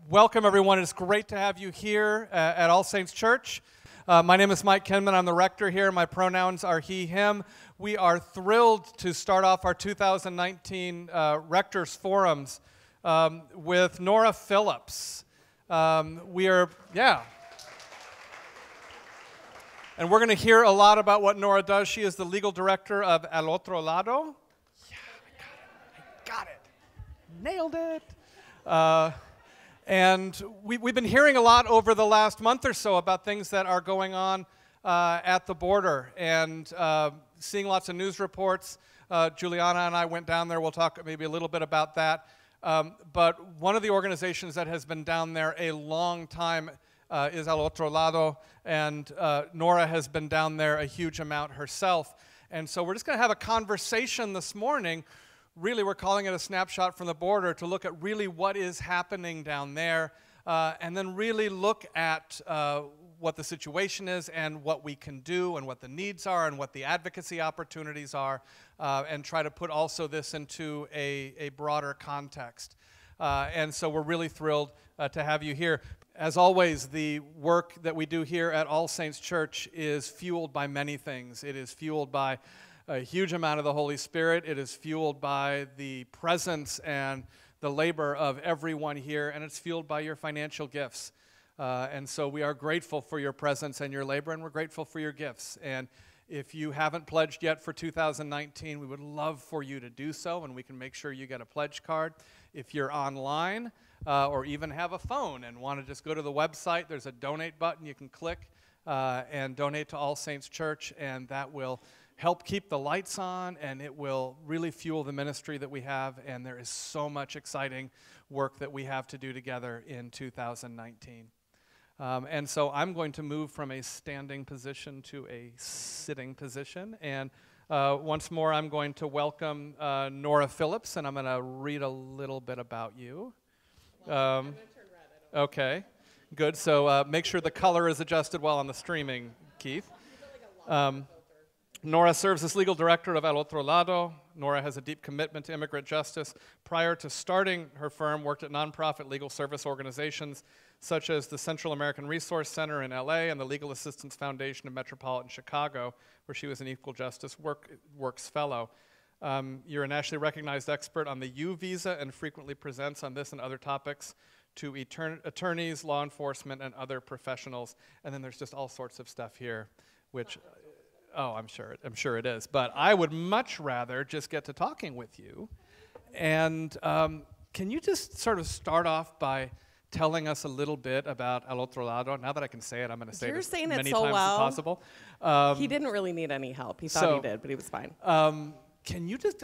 Welcome, everyone. It's great to have you here at All Saints Church. My name is Mike Kinman. I'm the rector here. My pronouns are he, him. We are thrilled to start off our 2019 Rector's Forums with Nora Phillips. And we're going to hear a lot about what Nora does. She is the legal director of El Otro Lado. Yeah, I got it. Nailed it. And we've been hearing a lot over the last month or so about things that are going on at the border and seeing lots of news reports. Juliana and I went down there. We'll talk maybe a little bit about that. But one of the organizations that has been down there a long time is El Otro Lado, and Nora has been down there a huge amount herself. And so we're just going to have a conversation this morning. Really, we're calling it a snapshot from the border to look at really what is happening down there and then really look at what the situation is and what we can do and what the needs are and what the advocacy opportunities are and try to put also this into a broader context. And so we're really thrilled to have you here. As always, the work that we do here at All Saints Church is fueled by many things. It is fueled by a huge amount of the Holy Spirit. It is fueled by the presence and the labor of everyone here, and it's fueled by your financial gifts. And so we are grateful for your presence and your labor, and we're grateful for your gifts. And if you haven't pledged yet for 2019, we would love for you to do so, and we can make sure you get a pledge card. If you're online or even have a phone and want to just go to the website, there's a donate button you can click and donate to All Saints Church, and that will help keep the lights on, and it will really fuel the ministry that we have, and there is so much exciting work that we have to do together in 2019. And so I'm going to move from a standing position to a sitting position, and once more I'm going to welcome Nora Phillips, and I'm going to read a little bit about you. I'm going to turn red. Okay, good. So make sure the color is adjusted while on the streaming, Keith. Nora serves as legal director of El Otro Lado. Nora has a deep commitment to immigrant justice. Prior to starting her firm, worked at nonprofit legal service organizations such as the Central American Resource Center in LA and the Legal Assistance Foundation of Metropolitan Chicago, where she was an Equal Justice Works Fellow. You're a nationally recognized expert on the U visa and frequently presents on this and other topics to attorneys, law enforcement, and other professionals. And then there's just all sorts of stuff here, which... Oh, I'm sure it is. But I would much rather just get to talking with you. And can you just sort of start off by telling us a little bit about El Otro Lado? Now that I can say it, I'm going to say it as many times as possible. He didn't really need any help. He thought he did, but he was fine. Can you just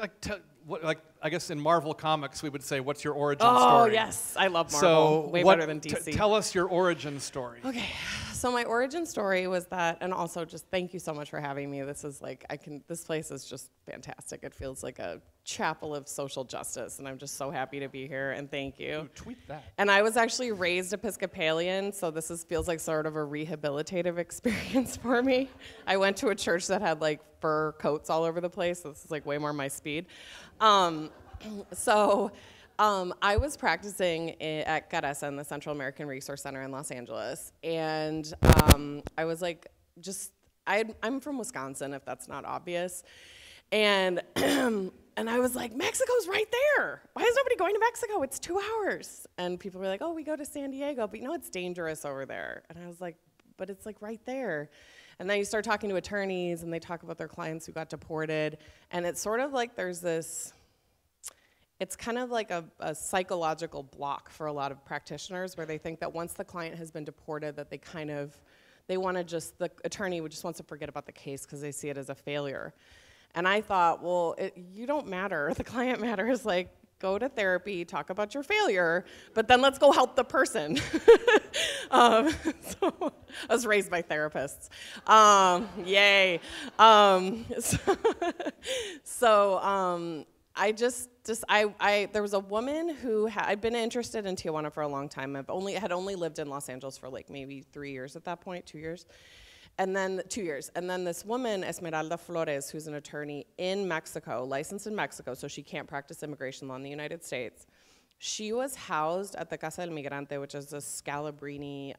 I guess in Marvel Comics we would say, what's your origin story? Oh yes, I love Marvel. Way better than DC. Tell us your origin story. Okay, so my origin story was that, and also just thank you so much for having me. This is like this place is just fantastic. It feels like a chapel of social justice, and I'm just so happy to be here. And thank you. Ooh, tweet that. And I was actually raised Episcopalian, so this feels like sort of a rehabilitative experience for me. I went to a church that had like fur coats all over the place. So this is like way more my speed. I was practicing at Carasa in the Central American Resource Center in Los Angeles, and I was like, I'm from Wisconsin, if that's not obvious, and and I was like, Mexico's right there. Why is nobody going to Mexico? It's 2 hours. And people were like, oh, we go to San Diego, but you know it's dangerous over there. And I was like, but it's like right there. And then you start talking to attorneys, and they talk about their clients who got deported, and it's sort of like there's this. It's kind of like a psychological block for a lot of practitioners where they think that once the client has been deported that they want to the attorney just wants to forget about the case because they see it as a failure. And I thought, well, you don't matter. The client matters. Like, go to therapy, talk about your failure, but then let's go help the person. So I was raised by therapists. Yay. There was a woman who I'd been interested in Tijuana for a long time. Had only lived in Los Angeles for like maybe 3 years at that point, 2 years. And then 2 years. And then this woman, Esmeralda Flores, who's an attorney in Mexico, licensed in Mexico, so she can't practice immigration law in the United States. She was housed at the Casa del Migrante, which is a Scalabrini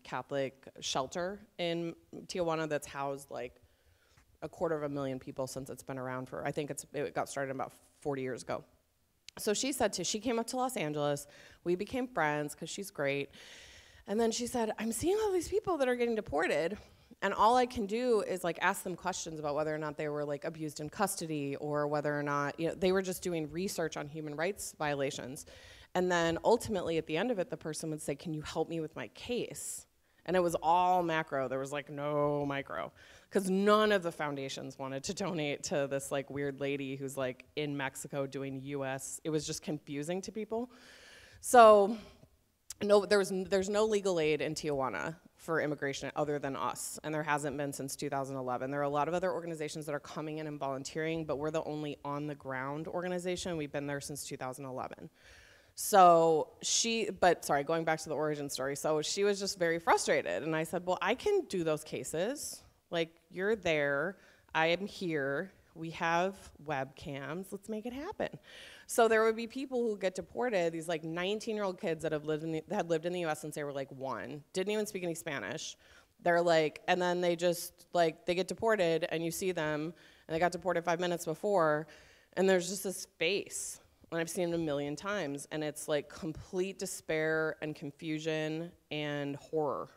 Catholic shelter in Tijuana that's housed like 250,000 people since it's been around for, I think it got started about 40 years ago. So she came up to Los Angeles. We became friends because she's great. And then she said, I'm seeing all these people that are getting deported, and all I can do is like ask them questions about whether or not they were like abused in custody, or whether or not, you know, they were just doing research on human rights violations. And then ultimately at the end of it, the person would say, can you help me with my case? And it was all macro. There was like no micro, because none of the foundations wanted to donate to this like weird lady who's like in Mexico doing US. It was just confusing to people. So no, there's no legal aid in Tijuana for immigration other than us, and there hasn't been since 2011. There are a lot of other organizations that are coming in and volunteering, but we're the only on-the-ground organization. We've been there since 2011. So going back to the origin story, so she was just very frustrated, and I said, well, I can do those cases. Like, you're there, I am here, we have webcams, let's make it happen. So there would be people who get deported, these like 19-year-old kids that had lived in the US since they were like 1, didn't even speak any Spanish. They're like, and then they just like, they get deported and you see them, and they got deported 5 minutes before, and there's just this face. And I've seen it a million times, and it's like complete despair and confusion and horror,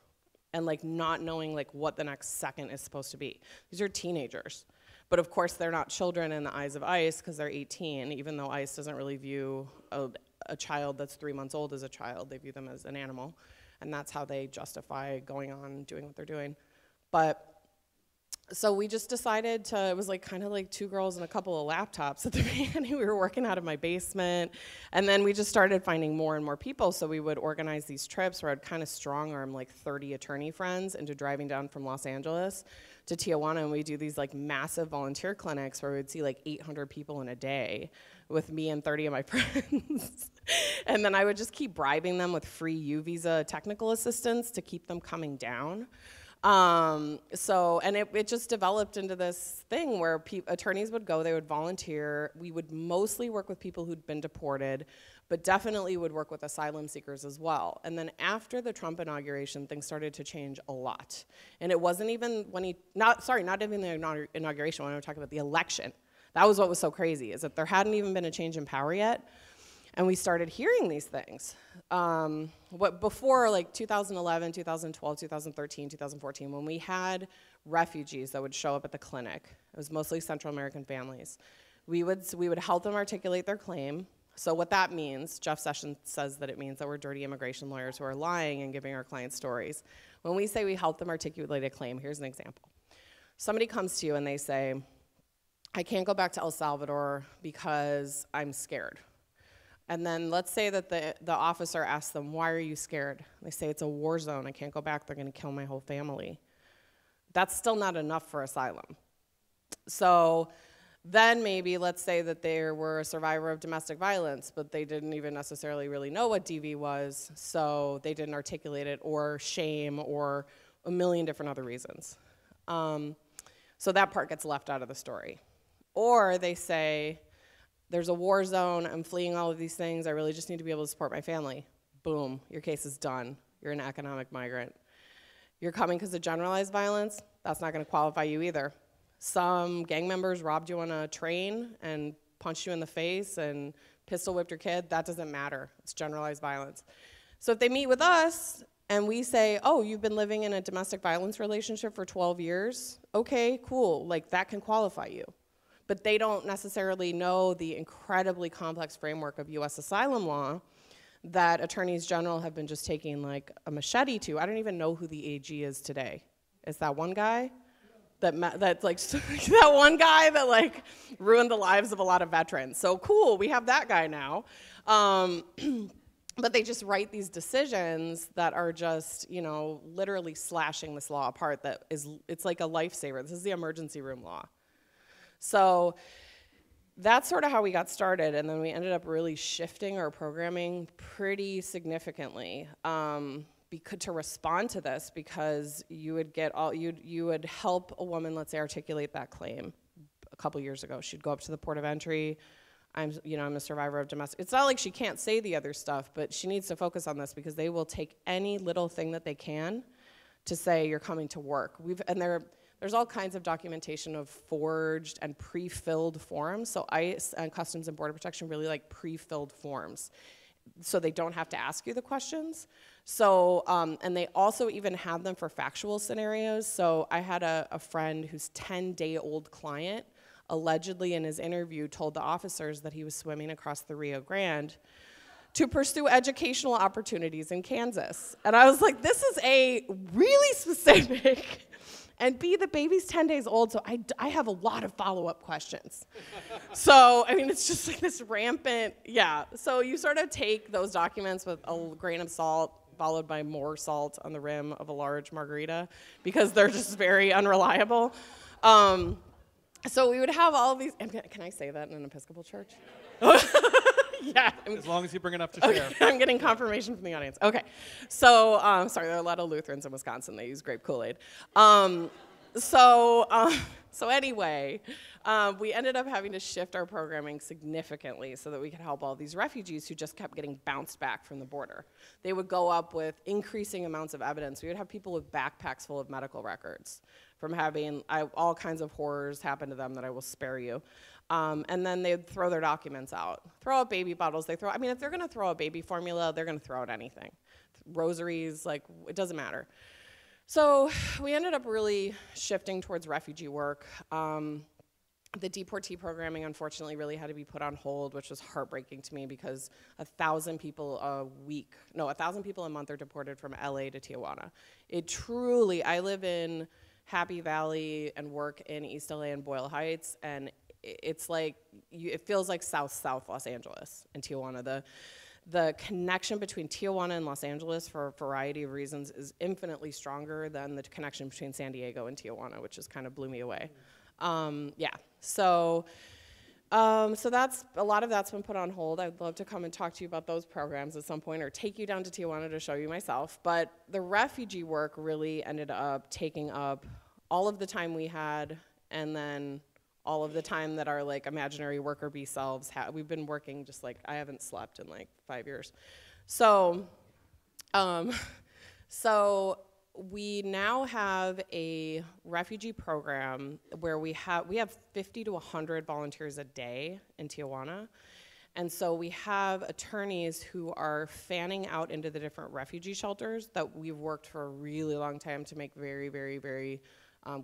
and like not knowing like what the next second is supposed to be. These are teenagers. But of course, they're not children in the eyes of ICE because they're 18, even though ICE doesn't really view a child that's 3 months old as a child. They view them as an animal, and that's how they justify going on and doing what they're doing. But so we just decided it was like kind of like 2 girls and a couple of laptops at the beginning. We were working out of my basement, and then we just started finding more and more people. So we would organize these trips where I'd kind of strong-arm like 30 attorney friends into driving down from Los Angeles to Tijuana, and we do these like massive volunteer clinics where we'd see like 800 people in a day with me and 30 of my friends. And then I would just keep bribing them with free U-Visa technical assistance to keep them coming down. And it just developed into this thing where attorneys would go, they would volunteer. We would mostly work with people who'd been deported, but definitely would work with asylum seekers as well. And then after the Trump inauguration, things started to change a lot. And it wasn't even not even the inauguration, when I'm talking about the election. That was what was so crazy, is that there hadn't even been a change in power yet. And we started hearing these things. Before like 2011, 2012, 2013, 2014, when we had refugees that would show up at the clinic, it was mostly Central American families, we would help them articulate their claim. So what that means, Jeff Sessions says that it means that we're dirty immigration lawyers who are lying and giving our clients stories. When we say we help them articulate a claim, here's an example. Somebody comes to you and they say, I can't go back to El Salvador because I'm scared. And then let's say that the officer asks them, why are you scared? They say, it's a war zone, I can't go back, they're gonna kill my whole family. That's still not enough for asylum. So then maybe let's say that they were a survivor of domestic violence, but they didn't even necessarily really know what DV was, so they didn't articulate it, or shame, or a million different other reasons. So that part gets left out of the story. Or they say, there's a war zone, I'm fleeing all of these things, I really just need to be able to support my family. Boom, your case is done. You're an economic migrant. You're coming because of generalized violence? That's not gonna qualify you either. Some gang members robbed you on a train and punched you in the face and pistol whipped your kid, that doesn't matter. It's generalized violence. So if they meet with us and we say, oh, you've been living in a domestic violence relationship for 12 years, okay, cool, like that can qualify you. But they don't necessarily know the incredibly complex framework of US asylum law that attorneys general have been just taking like a machete to. I don't even know who the AG is today. Is that one guy? That's like that one guy that like ruined the lives of a lot of veterans. So cool, we have that guy now. But they just write these decisions that are just, you know, literally slashing this law apart. It's like a lifesaver. This is the emergency room law. So that's sort of how we got started, and then we ended up really shifting our programming pretty significantly to respond to this, because you would help a woman, let's say, articulate that claim. A couple years ago, she'd go up to the port of entry. I'm a survivor of domestic. It's not like she can't say the other stuff, but she needs to focus on this because they will take any little thing that they can to say you're coming to work. There's all kinds of documentation of forged and pre-filled forms. So ICE and Customs and Border Protection really like pre-filled forms, so they don't have to ask you the questions. So, and they also even have them for factual scenarios. So I had a friend whose 10-day-old client allegedly in his interview told the officers that he was swimming across the Rio Grande to pursue educational opportunities in Kansas. And I was like, this is a really specific, and B, the baby's 10 days old, so I have a lot of follow-up questions. So, I mean, it's just like this rampant, yeah. So you sort of take those documents with a grain of salt, followed by more salt on the rim of a large margarita, because they're just very unreliable. So we would have all of these, can I say that in an Episcopal church? Yeah. As long as you bring it up to share. Okay, I'm getting confirmation from the audience. Okay. So, sorry, there are a lot of Lutherans in Wisconsin. They use grape Kool-Aid. So anyway, we ended up having to shift our programming significantly so that we could help all these refugees who just kept getting bounced back from the border. They would go up with increasing amounts of evidence. We would have people with backpacks full of medical records from having all kinds of horrors happen to them that I will spare you. And then they'd throw their documents out. Throw out baby bottles. If they're going to throw out baby formula, they're going to throw out anything. Rosaries, it doesn't matter. So we ended up really shifting towards refugee work. The deportee programming, unfortunately, really had to be put on hold, which was heartbreaking to me because 1,000 people a month are deported from LA to Tijuana. I live in Happy Valley and work in East LA and Boyle Heights, and it's like, it feels like South Los Angeles and Tijuana. The connection between Tijuana and Los Angeles, for a variety of reasons, is infinitely stronger than the connection between San Diego and Tijuana, which just kind of blew me away. So that's, a lot of that's been put on hold. I'd love to come and talk to you about those programs at some point, or take you down to Tijuana to show you myself. But the refugee work really ended up taking up all of the time we had, and then all of the time that our imaginary worker bee selves have. We've been working just I haven't slept in 5 years. So we now have a refugee program where we have 50 to 100 volunteers a day in Tijuana. And so we have attorneys who are fanning out into the different refugee shelters that we've worked for a really long time to make very, very, very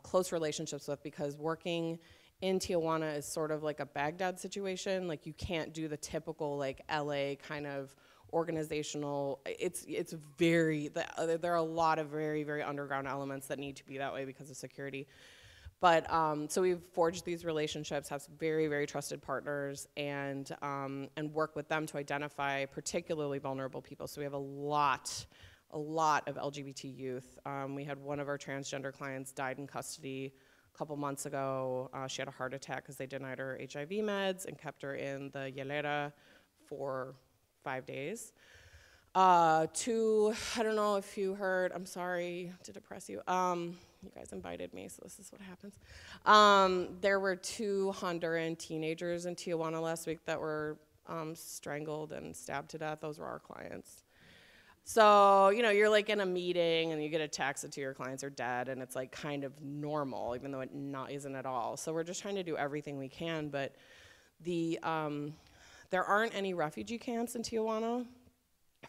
close relationships with, because working in Tijuana is sort of like a Baghdad situation. You can't do the typical LA kind of organizational. It's very, there are a lot of very, very underground elements that need to be that way because of security. But so we've forged these relationships, have very, very trusted partners, and work with them to identify particularly vulnerable people. So we have a lot of LGBT youth. We had one of our transgender clients died in custody a couple months ago. She had a heart attack because they denied her HIV meds and kept her in the hielera for 5 days. I don't know if you heard, I'm sorry to depress you. You guys invited me, so this is what happens. There were 2 Honduran teenagers in Tijuana last week that were strangled and stabbed to death. Those were our clients. So, you're in a meeting and you get a text that 2 of your clients are dead, and it's kind of normal, even though it isn't at all. So we're just trying to do everything we can, but there aren't any refugee camps in Tijuana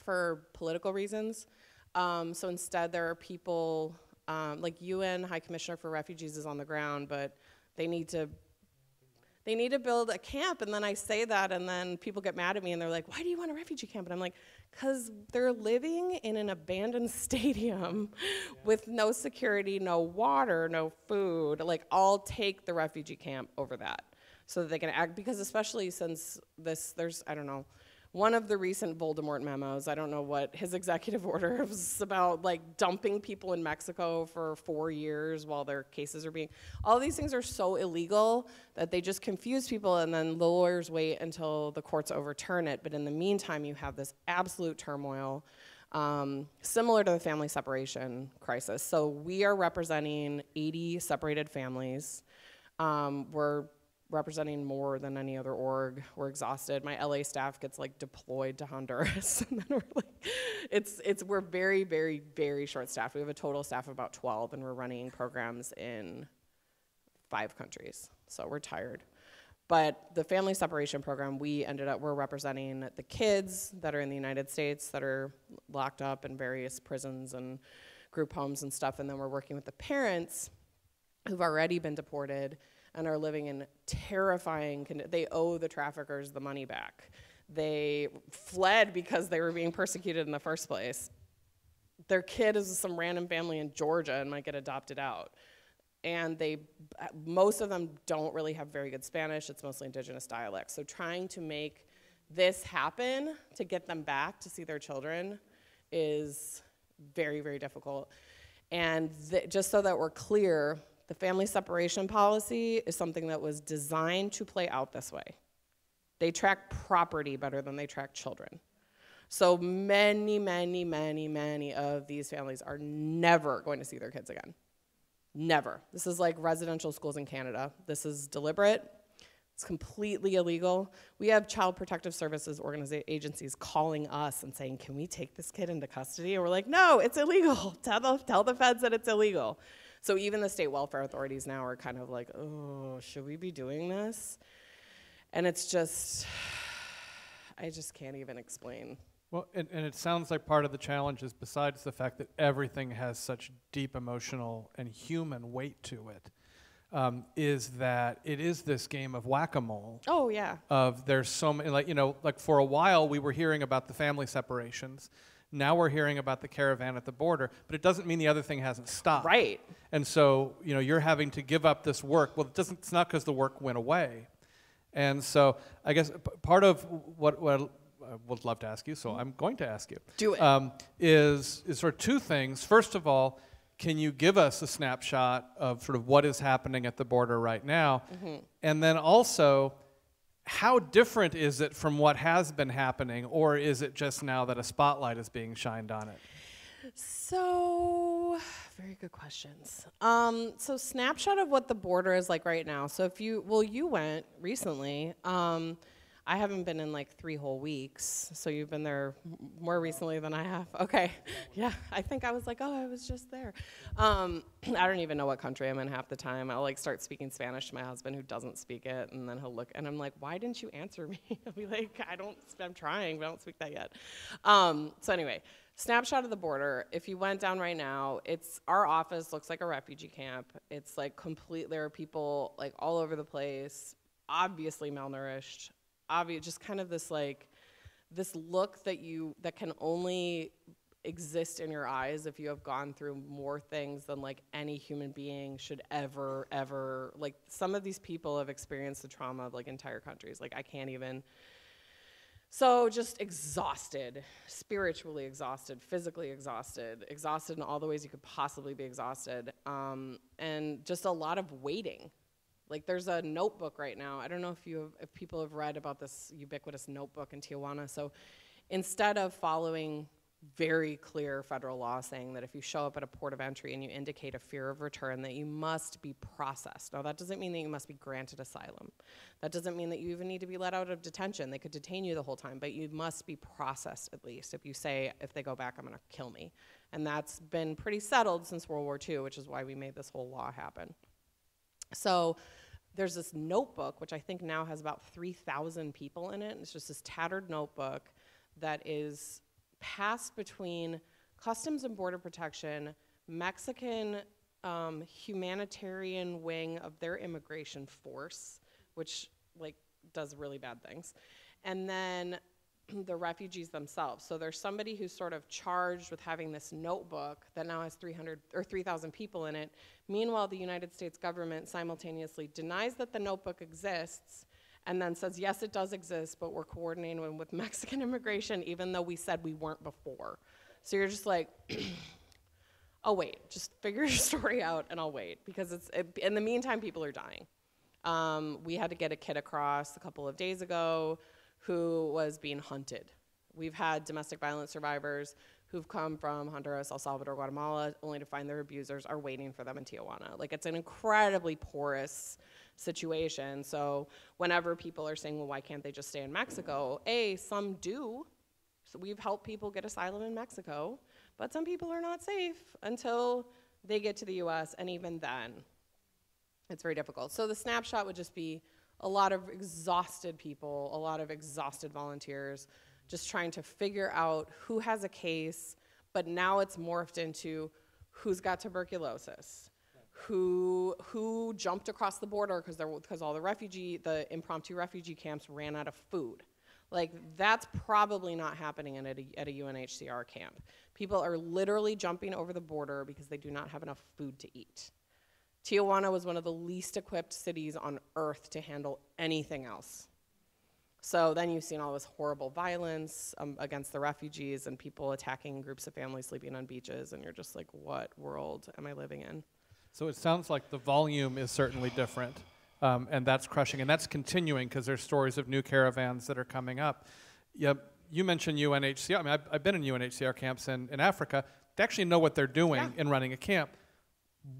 for political reasons. So instead there are people, UN High Commissioner for Refugees is on the ground, but they need to build a camp. And then I say that, and then people get mad at me, and they're like, why do you want a refugee camp? And I'm like, because they're living in an abandoned stadium with no security, no water, no food. I'll take the refugee camp over that so that they can act, because especially since there's, I don't know, one of the recent Voldemort memos, I don't know what his executive order was about, dumping people in Mexico for 4 years while their cases are being, all these things are so illegal that they just confuse people, and then the lawyers wait until the courts overturn it. But in the meantime, you have this absolute turmoil, similar to the family separation crisis. So we are representing 80 separated families. We're representing more than any other org. We're exhausted. My LA staff gets like deployed to Honduras, and then we're like, we're very, very, very short staffed. We have a total staff of about 12, and we're running programs in 5 countries, so we're tired. But the family separation program, we're representing the kids that are in the United States that are locked up in various prisons and group homes and stuff, and then we're working with the parents who've already been deported and are living in terrifying conditions. They owe the traffickers the money back. They fled because they were being persecuted in the first place. Their kid is some random family in Georgia and might get adopted out. And most of them don't really have very good Spanish. It's mostly indigenous dialects. So trying to make this happen to get them back to see their children is very, very difficult. And just so that we're clear, the family separation policy is something that was designed to play out this way. They track property better than they track children. So many, many, many, many of these families are never going to see their kids again. Never. This is like residential schools in Canada. This is deliberate. It's completely illegal. We have child protective services agencies calling us and saying, can we take this kid into custody? And we're like, no, it's illegal. Tell the feds that it's illegal. So even the state welfare authorities now are kind of like, oh, should we be doing this? And it's just, I just can't even explain. Well, and it sounds like part of the challenge is, besides the fact that everything has such deep emotional and human weight to it, is that it is this game of whack-a-mole. Oh, yeah. There's so many, like for a while we were hearing about the family separations. Now we're hearing about the caravan at the border, but it doesn't mean the other thing hasn't stopped. Right. And so, you're having to give up this work. Well, it's not because the work went away. And so I guess part of what I would love to ask you, so I'm going to ask you. Do it. Is sort of 2 things. First of all, can you give us a snapshot of sort of what is happening at the border right now? Mm-hmm. And then also, how different is it from what has been happening, or is it just now that a spotlight is being shined on it? So, very good questions. So snapshot of what the border is like right now. So you went recently. I haven't been in like 3 whole weeks, so you've been there more recently than I have. Okay, yeah, I think I was like, oh, I was just there. I don't even know what country I'm in half the time. I'll like start speaking Spanish to my husband who doesn't speak it, and then he'll look, and I'm like, why didn't you answer me? I'll be like, I'm trying, but I don't speak that yet. So anyway, snapshot of the border. If you went down right now, our office looks like a refugee camp. It's like there are people like all over the place, obviously malnourished. Just kind of this look that can only exist in your eyes if you have gone through more things than like any human being should ever, like some of these people have experienced the trauma of like entire countries. Like I can't even. So just exhausted, spiritually exhausted, physically exhausted in all the ways you could possibly be exhausted, and just a lot of waiting. Like there's a notebook right now. I don't know if people have read about this ubiquitous notebook in Tijuana. So instead of following very clear federal law saying that if you show up at a port of entry and you indicate a fear of return, that you must be processed. Now that doesn't mean that you must be granted asylum. That doesn't mean that you even need to be let out of detention. They could detain you the whole time, but you must be processed at least. If you say, if they go back, I'm gonna kill me. And that's been pretty settled since World War II, which is why we made this whole law happen. So there's this notebook, which I think now has about 3,000 people in it. It's just this tattered notebook that is passed between Customs and Border Protection, Mexican humanitarian wing of their immigration force, which like does really bad things, and then the refugees themselves. So there's somebody who's sort of charged with having this notebook that now has 3,000 people in it. Meanwhile, the United States government simultaneously denies that the notebook exists and then says, yes, it does exist, but we're coordinating with Mexican immigration even though we said we weren't before. So you're just like, I'll wait. Just figure your story out and I'll wait, because in the meantime, people are dying. We had to get a kid across a couple of days ago who was being hunted. We've had domestic violence survivors who've come from Honduras, El Salvador, Guatemala, only to find their abusers are waiting for them in Tijuana. Like, it's an incredibly porous situation. So whenever people are saying, well, why can't they just stay in Mexico? Some do. So we've helped people get asylum in Mexico, but some people are not safe until they get to the US, and even then, it's very difficult. So the snapshot would just be a lot of exhausted people, a lot of exhausted volunteers, just trying to figure out who has a case, but now it's morphed into who's got tuberculosis, who jumped across the border because all the impromptu refugee camps ran out of food. Like, that's probably not happening at a UNHCR camp. People are literally jumping over the border because they do not have enough food to eat. Tijuana was one of the least equipped cities on earth to handle anything else. So then you've seen all this horrible violence against the refugees and people attacking groups of families sleeping on beaches, and you're just like, what world am I living in? So it sounds like the volume is certainly different, and that's crushing, and that's continuing because there's stories of new caravans that are coming up. You mentioned UNHCR. I mean, I've been in UNHCR camps in Africa. They actually know what they're doing in running a camp.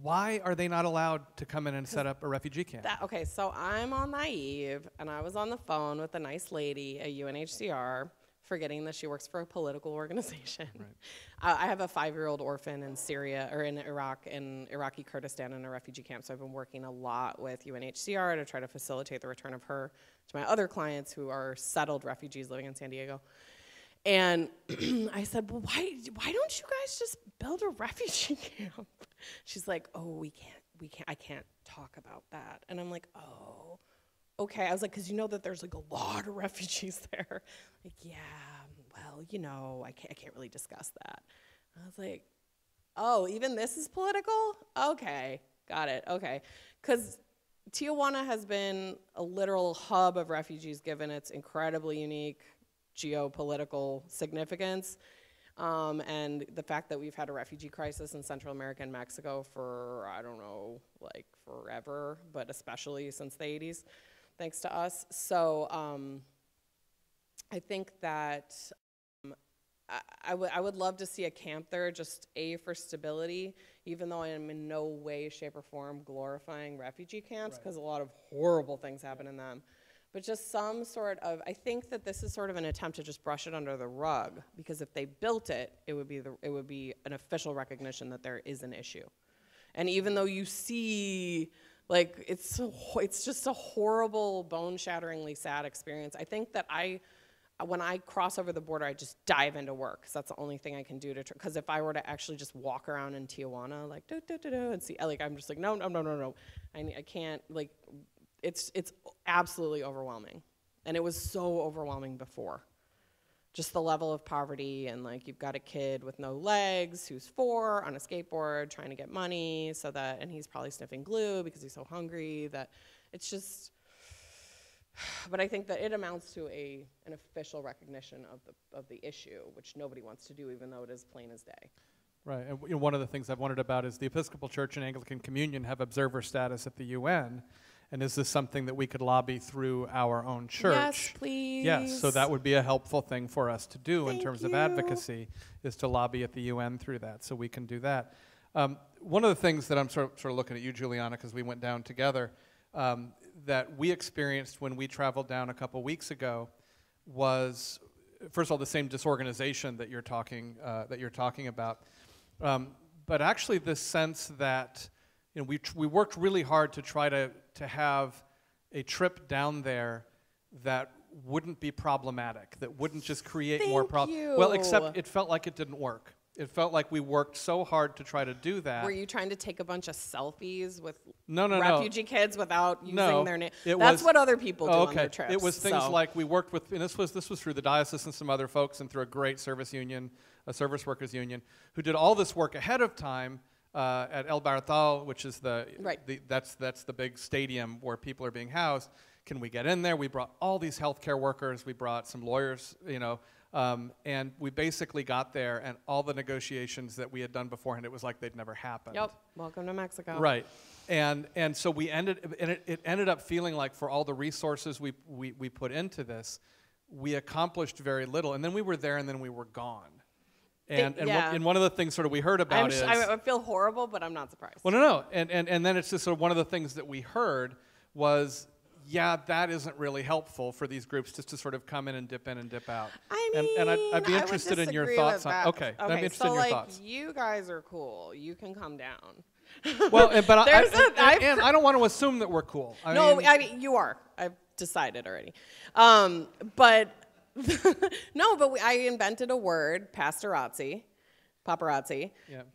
Why are they not allowed to come in and set up a refugee camp? Okay, so I'm on Naive, and I was on the phone with a nice lady at UNHCR, forgetting that she works for a political organization. Right. I have a 5-year-old orphan in Syria, or in Iraq, in Iraqi Kurdistan in a refugee camp, so I've been working a lot with UNHCR to try to facilitate the return of her to my other clients who are settled refugees living in San Diego. And I said, well, why don't you guys just build a refugee camp? She's like, oh, I can't talk about that. And I'm like, oh, okay. I was like, because you know that there's like a lot of refugees there. Like, yeah, well, I can't really discuss that. And I was like, oh, even this is political? Okay, got it, okay. Because Tijuana has been a literal hub of refugees given its incredibly unique geopolitical significance, and the fact that we've had a refugee crisis in Central America and Mexico for, I don't know, like forever, but especially since the 80s, thanks to us. So I think that I would love to see a camp there, just for stability, even though I am in no way, shape, or form glorifying refugee camps, because a lot of horrible things happen in them. But just some sort of, I think that this is sort of an attempt to just brush it under the rug, because if they built it, it would be an official recognition that there is an issue. And even though you see, like, it's just a horrible, bone-shatteringly sad experience, I think that when I cross over the border, I just dive into work, because that's the only thing I can do because if I were to actually just walk around in Tijuana, like, and see, like, I'm just like, no, I can't, like, it's absolutely overwhelming. And it was so overwhelming before. Just the level of poverty, and like, you've got a kid with no legs who's 4 on a skateboard trying to get money and he's probably sniffing glue because he's so hungry that it's just, but I think that it amounts to an official recognition of the issue, which nobody wants to do, even though it is plain as day. Right, and one of the things I've wondered about is the Episcopal Church and Anglican Communion have observer status at the UN. And is this something that we could lobby through our own church? Yes, please. Yes, so that would be a helpful thing for us to do in terms of advocacy, is to lobby at the UN through that, so we can do that. One of the things that I'm sort of looking at you, Juliana, because we went down together, that we experienced when we traveled down a couple weeks ago was, first of all, the same disorganization that you're talking about, but actually this sense that we worked really hard to try to have a trip down there that wouldn't be problematic, that wouldn't just create more problems. Well, except it felt like it didn't work. It felt like we worked so hard to try to do that. Were you trying to take a bunch of selfies with refugee kids without using their name? That's what other people do on their trips. It was things like we worked with, and this was through the diocese and some other folks, and through a great service union, a service workers union, who did all this work ahead of time. At El Bartal, which is that's the big stadium where people are being housed. Can we get in there? We brought all these healthcare workers. We brought some lawyers, and we basically got there, and all the negotiations that we had done beforehand, it was like they'd never happened. Yep. Welcome to Mexico. Right, and so it ended up feeling like for all the resources we put into this, we accomplished very little. And then we were there, and then we were gone. And one of the things sort of we heard about is... I feel horrible, but I'm not surprised. Well, no. And then it's just sort of one of the things that we heard was, yeah, that isn't really helpful for these groups just to sort of come in and dip out. I mean, and I'd be interested in your thoughts on... Okay, I'd be interested in your thoughts. You guys are cool. You can come down. Well, but I don't want to assume that we're cool. I mean, you are. I've decided already. But I invented a word, paparazzi,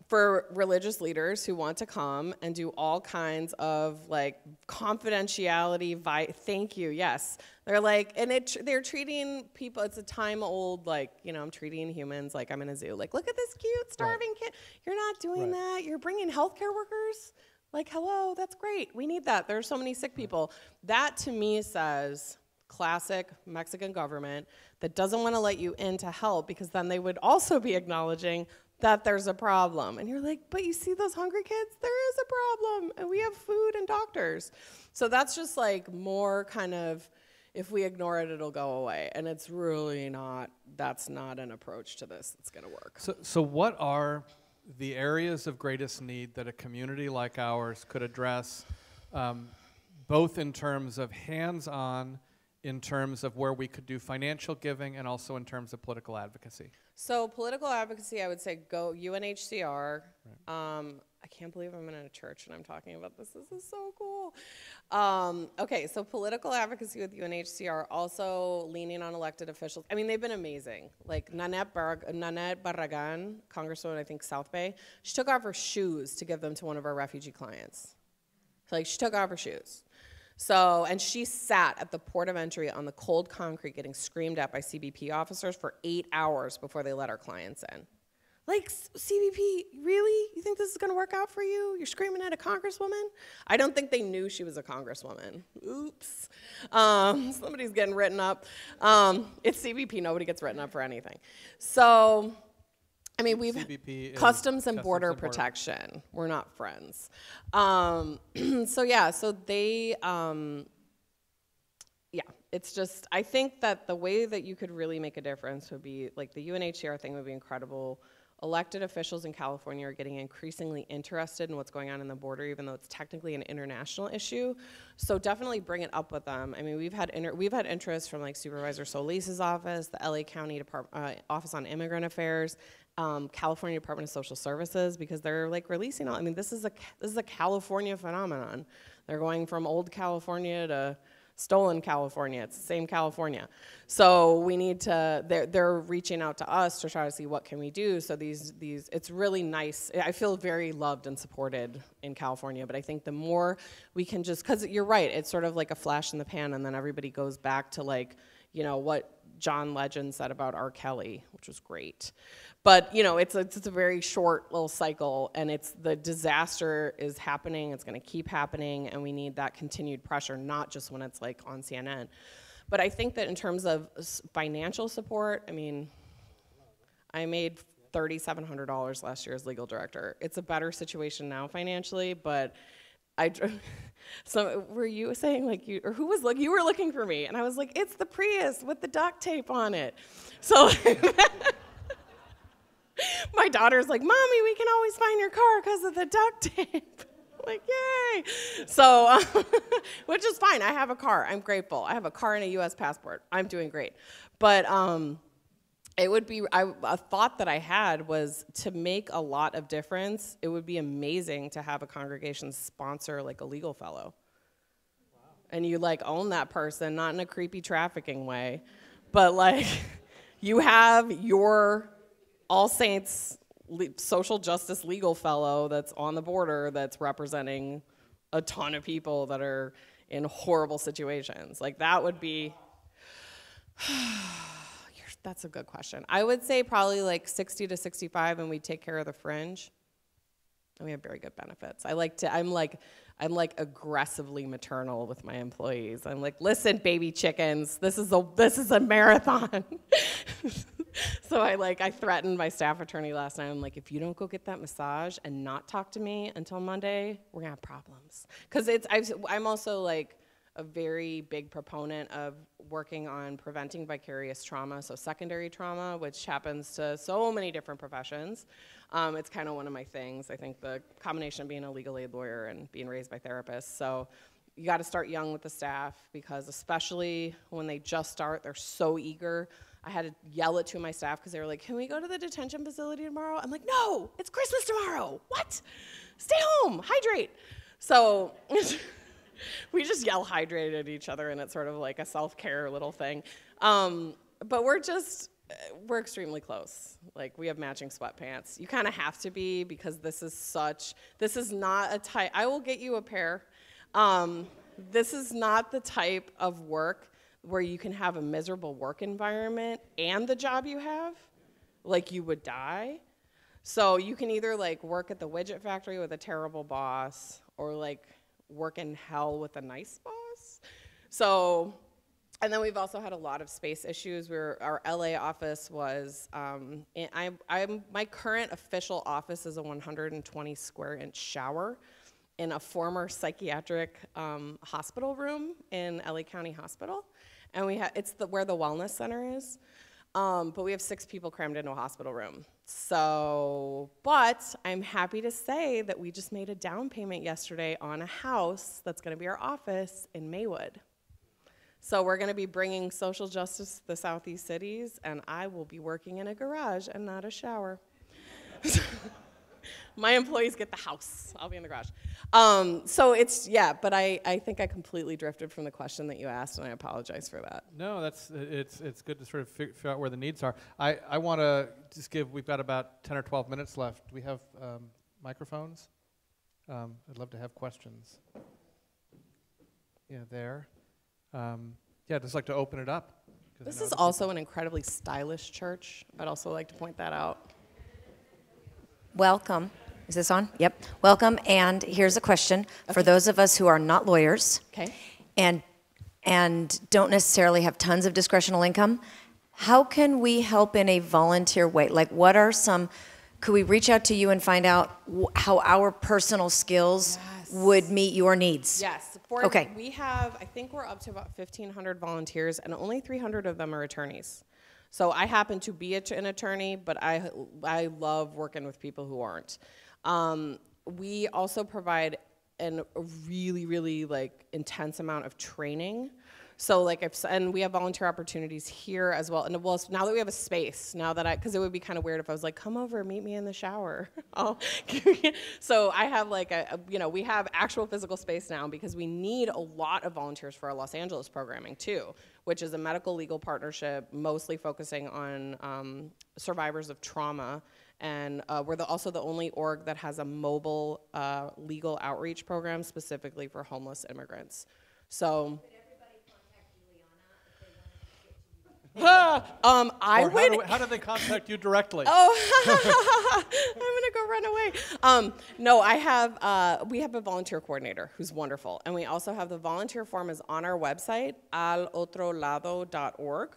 for religious leaders who want to come and do all kinds of like confidentiality. Thank you. Yes, they're like, and they're treating people. It's a time-old like, I'm treating humans like I'm in a zoo. Like, look at this cute starving kid. You're not doing that. You're bringing healthcare workers. Like, hello, that's great. We need that. There's so many sick people. That to me says classic Mexican government that doesn't want to let you in to help, because then they would also be acknowledging that there's a problem. And you're like, but you see those hungry kids? There is a problem, and we have food and doctors. So that's just like more kind of, if we ignore it, it'll go away. And it's really not, that's not an approach to this that's gonna work. So what are the areas of greatest need that a community like ours could address, both in terms of hands-on, in terms of where we could do financial giving, and also in terms of political advocacy? So political advocacy, I would say go UNHCR. Right. I can't believe I'm in a church and I'm talking about this. This is so cool. Okay, so political advocacy with UNHCR, also leaning on elected officials. I mean, they've been amazing. Like Nanette Barragan, Congresswoman, I think, South Bay, she took off her shoes to give them to one of our refugee clients. So, like, she took off her shoes. So, and she sat at the port of entry on the cold concrete getting screamed at by CBP officers for 8 hours before they let our clients in. Like, CBP, really? You think this is gonna work out for you? You're screaming at a congresswoman? I don't think they knew she was a congresswoman. Oops. Somebody's getting written up. It's CBP, nobody gets written up for anything. So, I mean, we've Customs and Border Protection. We're not friends. So they, it's just, I think that the way that you could really make a difference would be, like, the UNHCR thing would be incredible. Elected officials in California are getting increasingly interested in what's going on in the border, even though it's technically an international issue. So definitely bring it up with them. I mean, we've had interest from like Supervisor Solis's office, the LA County Office on Immigrant Affairs, California Department of Social Services, because they're like releasing all. I mean, this is a California phenomenon. They're going from old California to stolen California. It's the same California. So we need to, they're reaching out to us to try to see what can we do. So it's really nice. I feel very loved and supported in California, but I think the more we can just, because you're right, it's sort of like a flash in the pan, and then everybody goes back to like, what John Legend said about R. Kelly, which was great. But it's a very short little cycle, and the disaster is happening. It's going to keep happening, and we need that continued pressure, not just when it's like on CNN. But I think that in terms of financial support, I mean, I made $3,700 last year as legal director. It's a better situation now financially, but so were you saying like you were looking for me, and I was like, it's the Prius with the duct tape on it. So my daughter's like, Mommy, we can always find your car because of the duct tape. I'm like, yay. So, which is fine. I have a car. I'm grateful. I have a car and a U.S. passport. I'm doing great. But it would be, a thought that I had was to make a lot of difference, it would be amazing to have a congregation sponsor like a legal fellow. Wow. And you like own that person, not in a creepy trafficking way, but like you have your All Saints social justice legal fellow that's on the border that's representing a ton of people that are in horrible situations. Like that would be, that's a good question. I would say probably like 60 to 65, and we take care of the fringe. And we have very good benefits. I'm like aggressively maternal with my employees. I'm like, listen, baby chickens, this is a marathon. So I threatened my staff attorney last night. I'm like, if you don't go get that massage and not talk to me until Monday, we're gonna have problems. Because I'm also like, a very big proponent of working on preventing vicarious trauma, so secondary trauma, which happens to so many different professions. It's kind of one of my things. I think the combination of being a legal aid lawyer and being raised by therapists. So you got to start young with the staff, because especially when they just start, they're so eager. I had to yell it to my staff because they were like, "Can we go to the detention facility tomorrow?" I'm like, "No, it's Christmas tomorrow. What? Stay home, hydrate." So we just yell hydrate at each other, and it's sort of like a self-care little thing. But we're extremely close. Like, we have matching sweatpants. You kind of have to be, because this is not a type, I will get you a pair. This is not the type of work where you can have a miserable work environment and the job you have, like you would die. So you can either like work at the widget factory with a terrible boss, or like work in hell with a nice boss. So, and then we've also had a lot of space issues. Our LA office was, my current official office is a 120 square inch shower in a former psychiatric hospital room in LA County Hospital. And it's where the wellness center is. But we have 6 people crammed into a hospital room. So, but I'm happy to say that we just made a down payment yesterday on a house that's gonna be our office in Maywood. So we're gonna be bringing social justice to the Southeast cities, and I will be working in a garage and not a shower. My employees get the house. I'll be in the garage. So it's, yeah, but I think I completely drifted from the question that you asked, and I apologize for that. No, it's good to sort of figure out where the needs are. I want to just we've got about 10 or 12 minutes left. Do we have microphones? I'd love to have questions. Yeah, there. Yeah, I'd just like to open it up. This is also an incredibly stylish church. I'd also like to point that out. Welcome. Is this on? Yep. Welcome. And here's a question for those of us who are not lawyers, okay, and don't necessarily have tons of discretional income. How can we help in a volunteer way? Like, what are could we reach out to you and find out how our personal skills would meet your needs? Yes. Okay. We have, I think we're up to about 1,500 volunteers, and only 300 of them are attorneys. So I happen to be an attorney, but I love working with people who aren't. We also provide a really, really like intense amount of training. So like and we have volunteer opportunities here as well. And well, now that we have a space, because it would be kind of weird if I was like, come over, meet me in the shower. So I have like we have actual physical space now, because we need a lot of volunteers for our Los Angeles programming too, which is a medical legal partnership mostly focusing on survivors of trauma. And we're also the only org that has a mobile legal outreach program specifically for homeless immigrants. So. How do they contact you directly? Oh, I'm gonna go run away. No, we have a volunteer coordinator who's wonderful, and we also have the volunteer form is on our website, alotrolado.org,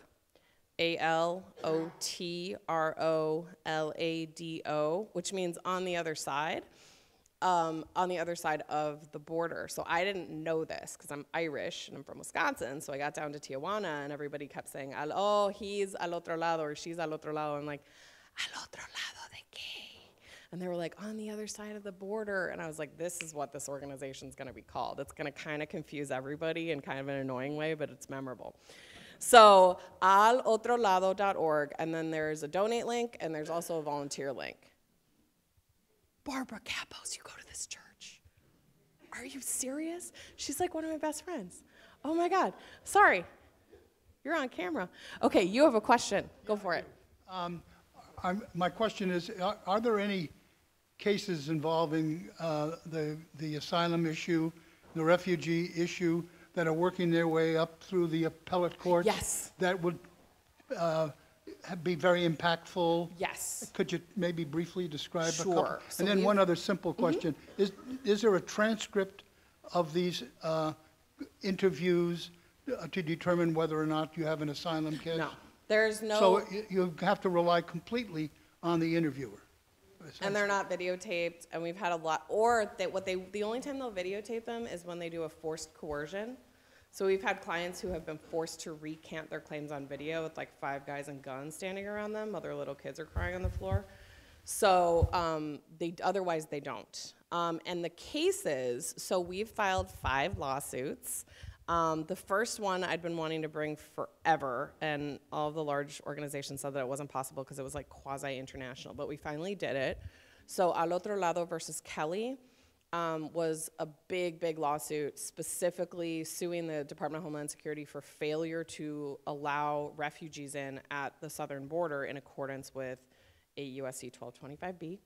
ALOTROLADO, which means on the other side of the border. So I didn't know this because I'm Irish and I'm from Wisconsin. So I got down to Tijuana and everybody kept saying, oh, he's al otro lado or she's al otro lado. I'm like, al otro lado de qué? And they were like, on the other side of the border. And I was like, this is what this organization's going to be called. It's going to kind of confuse everybody in kind of an annoying way, but it's memorable. So alotrolado.org, and then there's a donate link, and there's also a volunteer link. Barbara Capos, you go to this church. Are you serious? She's like one of my best friends. Oh my God. Sorry. You're on camera. Okay, you have a question. Go for it. My question is, are there any cases involving the asylum issue, the refugee issue, that are working their way up through the appellate courts? Yes. That would be very impactful? Yes. Could you maybe briefly describe a couple? Sure. And then one other simple question. Is there a transcript of these interviews to determine whether or not you have an asylum case? No. There's no... So you have to rely completely on the interviewer. And they're not videotaped, and we've had a lot, or the only time they'll videotape them is when they do a forced coercion. So we've had clients who have been forced to recant their claims on video with like 5 guys and guns standing around them while their little kids are crying on the floor. So otherwise they don't. And the cases, so we've filed 5 lawsuits. The first one I'd been wanting to bring forever, and all the large organizations said that it wasn't possible because it was like quasi-international, but we finally did it. So Al Otro Lado versus Kelly was a big, big lawsuit specifically suing the Department of Homeland Security for failure to allow refugees in at the southern border in accordance with 8 U.S.C. 1225B.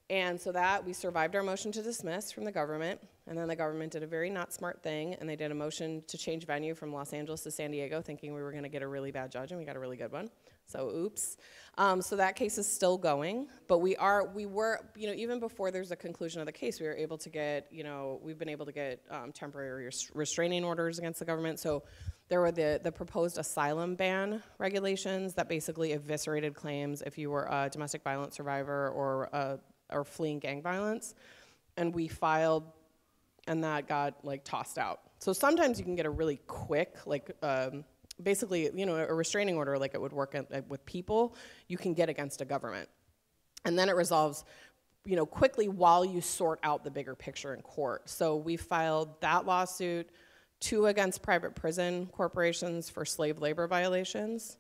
And so that, we survived our motion to dismiss from the government, and then the government did a very not smart thing, and they did a motion to change venue from Los Angeles to San Diego, thinking we were gonna get a really bad judge, and we got a really good one. So oops. So that case is still going, but we were, even before there's a conclusion of the case, we were able to get, we've been able to get temporary restraining orders against the government. So there were the proposed asylum ban regulations that basically eviscerated claims if you were a domestic violence survivor or fleeing gang violence, and we filed, and that got like tossed out. So sometimes you can get a really quick, basically, a restraining order like it would work with people, you can get against a government. And then it resolves, quickly while you sort out the bigger picture in court. So we filed that lawsuit, 2 against private prison corporations for slave labor violations,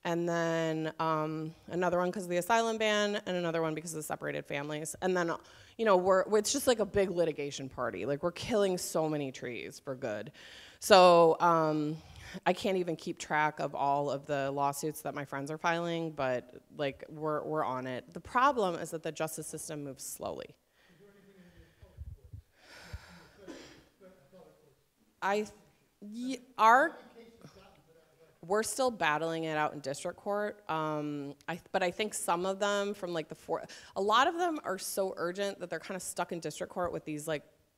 and then another one because of the asylum ban, and another one because of the separated families. And then, it's just like a big litigation party. Like, we're killing so many trees for good. So I can't even keep track of all of the lawsuits that my friends are filing, but like we're on it. The problem is that the justice system moves slowly. We're still battling it out in district court, but I think some of them from a lot of them are so urgent that they're kind of stuck in district court with these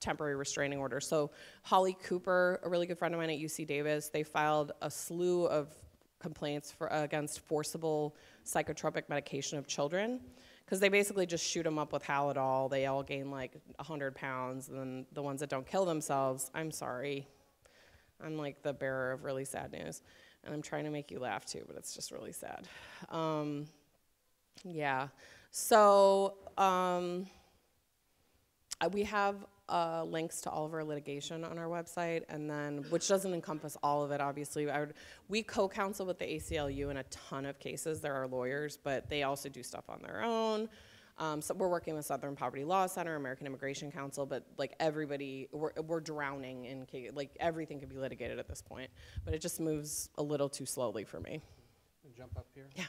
temporary restraining orders. So Holly Cooper, a really good friend of mine at UC Davis, they filed a slew of complaints against forcible psychotropic medication of children, because they basically just shoot them up with Halidol. They all gain 100 pounds, and then the ones that don't kill themselves, I'm sorry. I'm the bearer of really sad news. And I'm trying to make you laugh too, but it's just really sad. Yeah. So we have links to all of our litigation on our website, and then, which doesn't encompass all of it, obviously. We co-counsel with the ACLU in a ton of cases. There are lawyers, but they also do stuff on their own. So we're working with Southern Poverty Law Center, American Immigration Council, but everybody, we're drowning in case, everything can be litigated at this point, but it just moves a little too slowly for me. Jump up here. Yeah.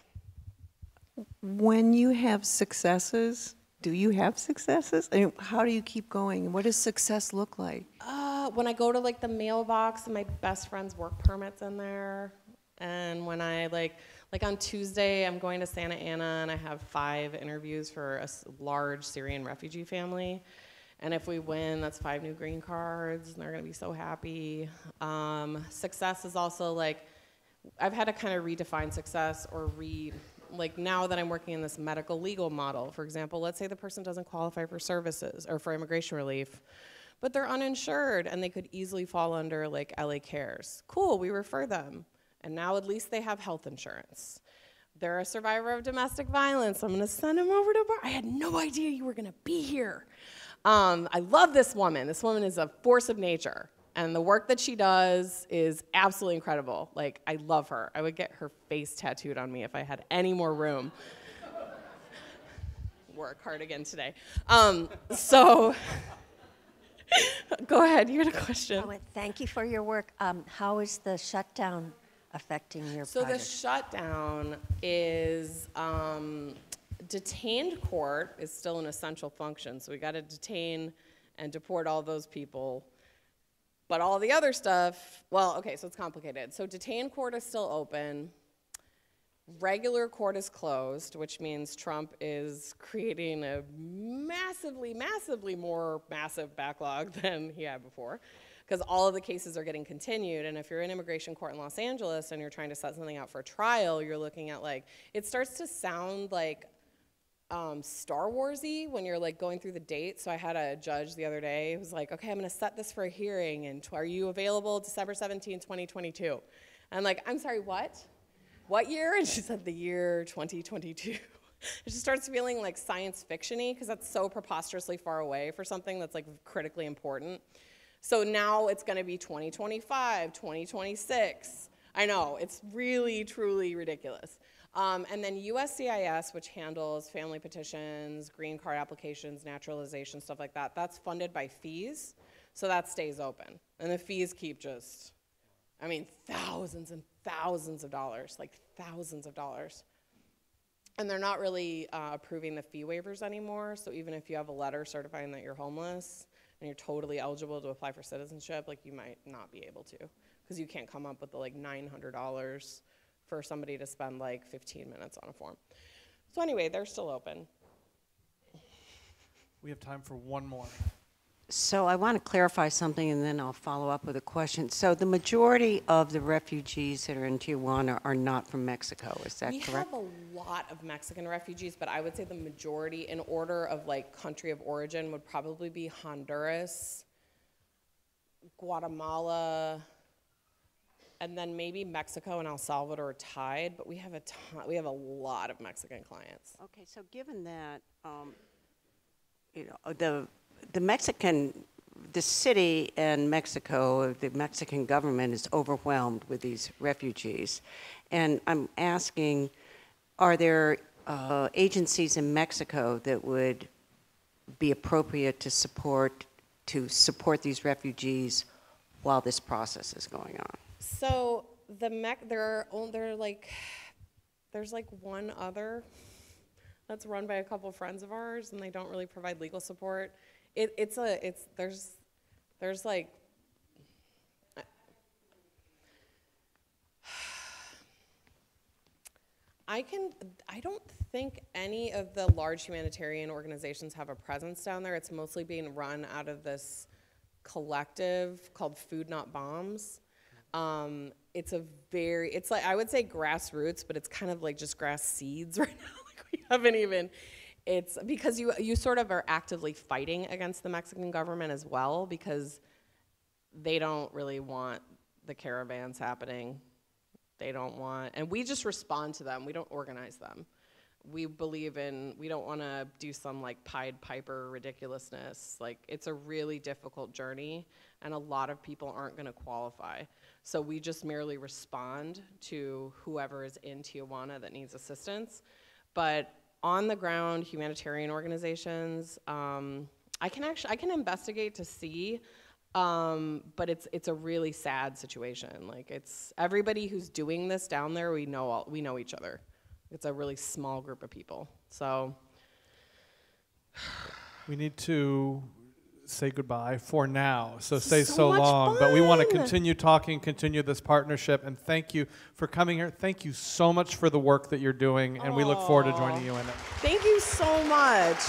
When you have successes, do you have successes? I mean, how do you keep going? What does success look like? When I go to the mailbox and my best friend's work permit's in there, and when I on Tuesday, I'm going to Santa Ana, and I have 5 interviews for a large Syrian refugee family. And if we win, that's 5 new green cards, and they're gonna be so happy. Success is also I've had to kind of redefine success, or now that I'm working in this medical legal model, for example, let's say the person doesn't qualify for services or for immigration relief, but they're uninsured, and they could easily fall under LA Cares. Cool, we refer them. And now at least they have health insurance. They're a survivor of domestic violence. I'm gonna send them over to I had no idea you were gonna be here. I love this woman. This woman is a force of nature. And the work that she does is absolutely incredible. I love her. I would get her face tattooed on me if I had any more room. Wore a cardigan today. So, go ahead, you had a question. Oh, thank you for your work. How is the shutdown affecting your project? So the shutdown is, detained court is still an essential function. So we got to detain and deport all those people. But all the other stuff, well, okay, so it's complicated. So detained court is still open. Regular court is closed, which means Trump is creating a massively, massively more massive backlog than he had before, because all of the cases are getting continued. And if you're in immigration court in Los Angeles and you're trying to set something out for trial, you're looking at it starts to sound like Star Wars-y when you're like going through the date. So I had a judge the other day who was like, okay, I'm gonna set this for a hearing, and are you available December 17, 2022? And I'm like, I'm sorry, what? What year? And she said the year 2022. It just starts feeling like science fiction-y because that's so preposterously far away for something that's like critically important. So now it's gonna be 2025, 2026. I know, it's really, truly ridiculous. And then USCIS, which handles family petitions, green card applications, naturalization, stuff like that, that's funded by fees, so that stays open. And the fees keep just, I mean, thousands and thousands of dollars, like thousands of dollars. And they're not really approving the fee waivers anymore, so even if you have a letter certifying that you're homeless and you're totally eligible to apply for citizenship, like you might not be able to, because you can't come up with the like $900 for somebody to spend like 15 minutes on a form. So anyway, they're still open. We have time for one more. So I want to clarify something, and then I'll follow up with a question. So the majority of the refugees that are in Tijuana are not from Mexico, is that correct? We have a lot of Mexican refugees, but I would say the majority in order of like country of origin would probably be Honduras, Guatemala, and then maybe Mexico and El Salvador are tied, but we have a lot of Mexican clients. Okay, so given that, you know, the city and Mexico, the Mexican government is overwhelmed with these refugees. And I'm asking, are there agencies in Mexico that would be appropriate to support these refugees while this process is going on? So there's like one other that's run by a couple friends of ours, and they don't really provide legal support. There's like, I don't think any of the large humanitarian organizations have a presence down there. It's mostly being run out of this collective called Food Not Bombs. It's like, I would say grassroots, but it's kind of like just grass seeds right now. Like we haven't even, it's because you sort of are actively fighting against the Mexican government as well, because they don't really want the caravans happening. They don't want, and we just respond to them. We don't organize them. We don't want to do some like Pied Piper ridiculousness. Like, it's a really difficult journey, and a lot of people aren't going to qualify. So we just merely respond to whoever is in Tijuana that needs assistance. But on the ground, humanitarian organizations, I can investigate to see, but it's a really sad situation. Like, it's everybody who's doing this down there, we know each other. It's a really small group of people. So we need to say goodbye for now. So stay so long, but we want to continue talking, continue this partnership, and thank you for coming here. Thank you so much for the work that you're doing, and we look forward to joining you in it. Thank you so much.